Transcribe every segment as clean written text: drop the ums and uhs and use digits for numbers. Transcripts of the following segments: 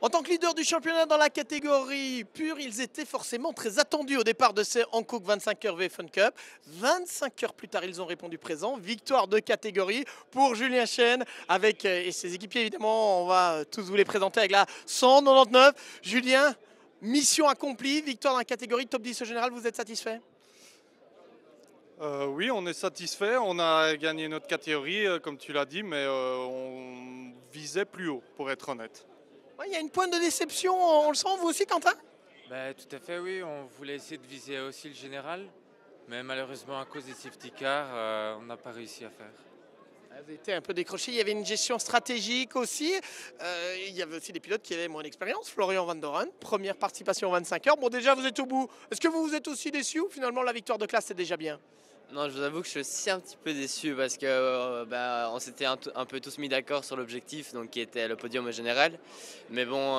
En tant que leader du championnat dans la catégorie pure, ils étaient forcément très attendus au départ de ces Hankook 25 heures VFun Cup. 25 heures plus tard, ils ont répondu présent. Victoire de catégorie pour Julien Chen avec et ses équipiers évidemment. On va tous vous les présenter avec la 199. Julien, mission accomplie, victoire dans la catégorie top 10 au général. Vous êtes satisfait? Oui, on est satisfait. On a gagné notre catégorie, comme tu l'as dit, mais on visait plus haut, pour être honnête. Ouais, il y a une pointe de déception, on le sent vous aussi Quentin? Tout à fait, oui. On voulait essayer de viser aussi le général, mais malheureusement, à cause des safety cars, on n'a pas réussi à faire. Vous avez été un peu décroché, il y avait une gestion stratégique aussi. Il y avait aussi des pilotes qui avaient moins d'expérience. Florian Van Doren, première participation aux 25 heures. Bon, déjà, vous êtes au bout. Est-ce que vous êtes aussi déçu ou finalement la victoire de classe, c'est déjà bien? Non, je vous avoue que je suis aussi un petit peu déçu parce que on s'était un peu tous mis d'accord sur l'objectif, donc qui était le podium au général. Mais bon,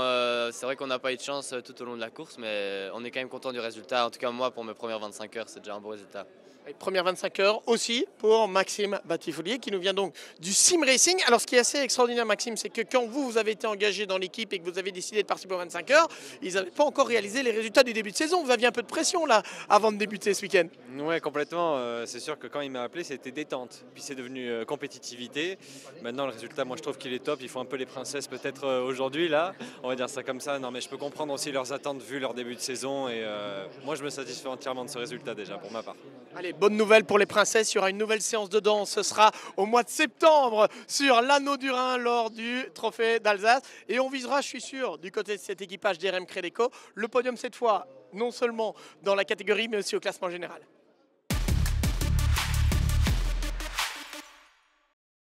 c'est vrai qu'on n'a pas eu de chance tout au long de la course, mais on est quand même content du résultat. En tout cas, moi, pour mes premières 25 heures, c'est déjà un beau résultat. Et première 25 heures aussi pour Maxime Batifoulier qui nous vient donc du Sim Racing. Alors ce qui est assez extraordinaire Maxime, c'est que quand vous avez été engagé dans l'équipe et que vous avez décidé de participer aux 25 heures, ils n'avaient pas encore réalisé les résultats du début de saison. Vous aviez un peu de pression là avant de débuter ce week-end. Ouais, complètement. C'est sûr que quand il m'a appelé, c'était détente. Puis c'est devenu compétitivité. Maintenant, le résultat, moi, je trouve qu'il est top. Il faut un peu les princesses peut-être aujourd'hui, là. On va dire ça comme ça. Non, mais je peux comprendre aussi leurs attentes vu leur début de saison. Et moi, je me satisfais entièrement de ce résultat déjà, pour ma part. Allez, bonne nouvelle pour les princesses. Il y aura une nouvelle séance de danse. Ce sera au mois de septembre sur l'Anneau du Rhin lors du Trophée d'Alsace. Et on visera, je suis sûr, du côté de cet équipage d'RM Crédeco, le podium cette fois, non seulement dans la catégorie, mais aussi au classement général.